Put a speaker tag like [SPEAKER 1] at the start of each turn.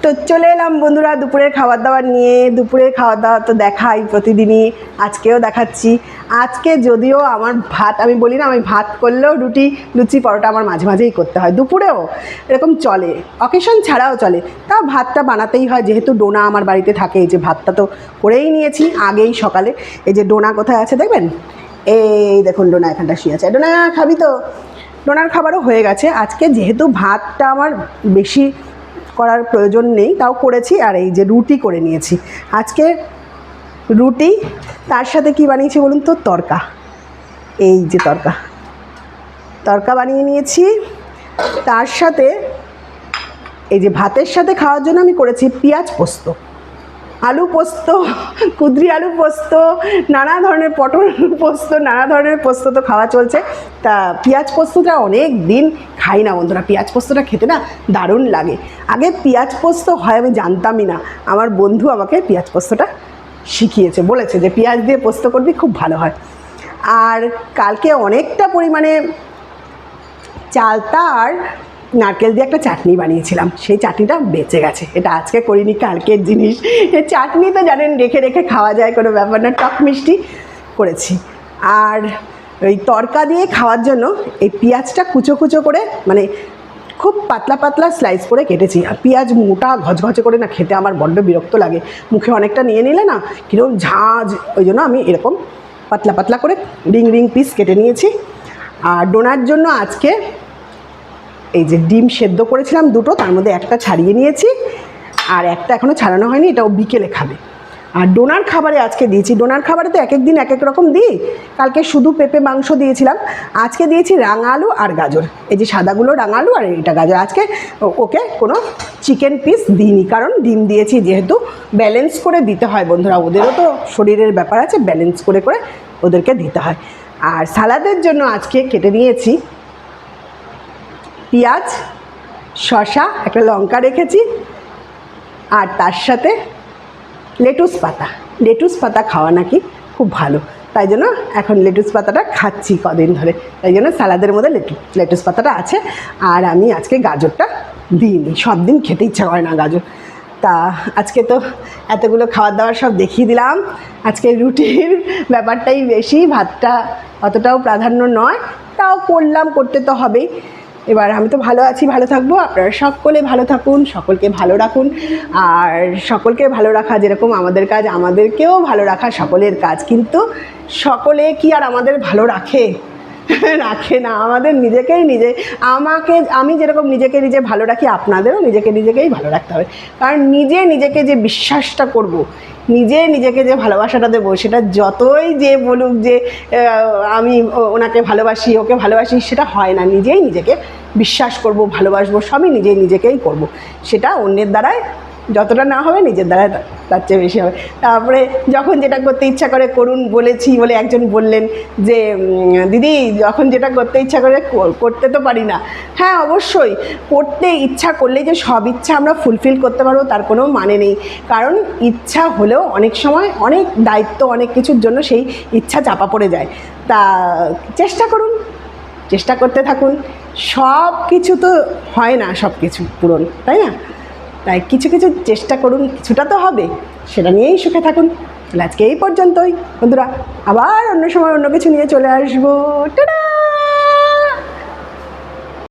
[SPEAKER 1] তো চলে এলাম বন্ধুরা দুপুরের খাবার দাবার নিয়ে। দুপুরের খাবার দাবার তো দেখাই প্রতিদিনই, আজকেও দেখাচ্ছি। আজকে যদিও আমার ভাত, আমি বলি না আমি ভাত করলেও রুটি লুচি পরোটা আমার মাঝে মাঝেই করতে হয়, দুপুরেও এরকম চলে, অকেশন ছাড়াও চলে। তাও ভাতটা বানাতেই হয়, যেহেতু ডোনা আমার বাড়িতে থাকে। এই যে ভাতটা তো করেই নিয়েছি আগেই সকালে। এই যে ডোনা কোথায় আছে দেখবেন, এই দেখুন ডোনা এখানটা শুয়ে আছে। ডোনা খাবি তো? ডোনার খাবারও হয়ে গেছে। আজকে যেহেতু ভাতটা আমার বেশি করার প্রয়োজন নেই, তাও করেছি। আর এই যে রুটি করে নিয়েছি আজকে, রুটি তার সাথে কি বানিয়েছি বলুন তো? তরকা। এই যে তরকা বানিয়ে নিয়েছি। তার সাথে এই যে ভাতের সাথে খাওয়ার জন্য আমি করেছি পেঁয়াজ পোস্ত, আলু পোস্ত, কুদরি আলু পোস্ত, নানা ধরনের পটল পোস্ত, নানা ধরনের পোস্ত তো খাওয়া চলছে। তা পেঁয়াজ পোস্তটা অনেক দিন খাই না বন্ধুরা। পেঁয়াজ পোস্তটা খেতে না দারুণ লাগে। আগে পেঁয়াজ পোস্ত হয় আমি জানতামই না, আমার বন্ধু আমাকে পেঁয়াজ পোস্তটা শিখিয়েছে, বলেছে যে পেঁয়াজ দিয়ে পোস্ত করবি খুব ভালো হয়। আর কালকে অনেকটা পরিমাণে চালতা আর নারকেল দিয়ে একটা চাটনি বানিয়েছিলাম, সেই চাটনিটা বেঁচে গেছে। এটা আজকে করিনি, কালকের জিনিস। এই চাটনি তো জানেন রেখে রেখে খাওয়া যায়, কোনো ব্যাপার না। টক মিষ্টি করেছি। আর ওই তরকা দিয়ে খাওয়ার জন্য এই পেঁয়াজটা কুচো কুচো করে, মানে খুব পাতলা পাতলা স্লাইস করে কেটেছি। আর পেঁয়াজ মোটা ঘচঘচে করে না খেতে আমার বড্ড বিরক্ত লাগে, মুখে অনেকটা নিয়ে নিলে না কীরকম ঝাঁঝ, ওই জন্য আমি এরকম পাতলা পাতলা করে রিং রিং পিস কেটে নিয়েছি। আর ডোনার জন্য আজকে এই যে ডিম সেদ্ধ করেছিলাম দুটো, তার মধ্যে একটা ছাড়িয়ে নিয়েছি আর একটা এখনও ছাড়ানো হয়নি, এটাও বিকেলে খাবে। আর ডোনার খাবারে আজকে দিয়েছি, ডোনার খাবারে তো এক এক দিন এক এক রকম দিই। কালকে শুধু পেঁপে মাংস দিয়েছিলাম, আজকে দিয়েছি রাঙা আলু আর গাজর। এই যে সাদাগুলো রাঙা আলু আর এটা গাজর। আজকে ওকে কোনো চিকেন পিস দিইনি, কারণ ডিম দিয়েছি যেহেতু। ব্যালেন্স করে দিতে হয় বন্ধুরা, ওদেরও তো শরীরের ব্যাপার আছে, ব্যালেন্স করে করে ওদেরকে দিতে হয়। আর সালাদের জন্য আজকে কেটে নিয়েছি পেঁয়াজ, শসা, একটা লঙ্কা রেখেছি, আর তার সাথে লেটুস পাতা। লেটুস পাতা খাওয়া নাকি খুব ভালো, তাই জন্য এখন লেটুস পাতাটা খাচ্ছি কদিন ধরে, তাই জন্য সালাদের মধ্যে লেটুস পাতাটা আছে। আর আমি আজকে গাজরটা দিইনি, সব দিন খেতে ইচ্ছা করে না গাজর। তা আজকে তো এতগুলো খাবার দাবার সব দেখিয়ে দিলাম। আজকে রুটির ব্যাপারটাই বেশি, ভাতটা অতটাও প্রাধান্য নয়, তাও করলাম, করতে তো হবেই। এবার আমি তো ভালো আছি, ভালো থাকবো। আপনারা সকলে ভালো থাকুন, সকলকে ভালো রাখুন। আর সকলকে ভালো রাখা যেরকম আমাদের কাজ, আমাদেরকেও ভালো রাখা সকলের কাজ। কিন্তু সকলে কি আর আমাদের ভালো রাখে? রাখে না। আমাদের নিজেকেই আমি যেরকম নিজেকে নিজে ভালো রাখি, আপনাদেরও নিজেকেই ভালো রাখতে হবে। কারণ নিজেকে যে বিশ্বাসটা করব, নিজেকে যে ভালোবাসাটা দেবো, সেটা যতই যে বলুক যে আমি ওনাকে ভালোবাসি, ওকে ভালোবাসি, সেটা হয় না। নিজেই নিজেকে বিশ্বাস করব, ভালোবাসবো, সবই নিজেকেই করব। সেটা অন্যের দ্বারায় যতটা না হবে, নিজের দ্বারা তার চেয়ে বেশি হবে। তারপরে যখন যেটা করতে ইচ্ছা করে করুন বলেছি বলে একজন বললেন যে দিদি যখন যেটা করতে ইচ্ছা করে করতে তো পারি না। হ্যাঁ অবশ্যই, করতে ইচ্ছা করলেই যে সব ইচ্ছা আমরা ফুলফিল করতে পারবো তার কোনো মানে নেই। কারণ ইচ্ছা হলেও অনেক সময় অনেক দায়িত্ব, অনেক কিছুর জন্য সেই ইচ্ছা চাপা পড়ে যায়। তা চেষ্টা করুন, চেষ্টা করতে থাকুন। সব কিছু তো হয় না, সব কিছু পূরণ, তাই না? তাই কিছু কিছু চেষ্টা করুন, কিছুটা তো হবে, সেটা নিয়েই সুখে থাকুন। তাহলে আজকে এই পর্যন্তই বন্ধুরা, আবার অন্য সময় অন্য কিছু নিয়ে চলে আসবো। টাটা।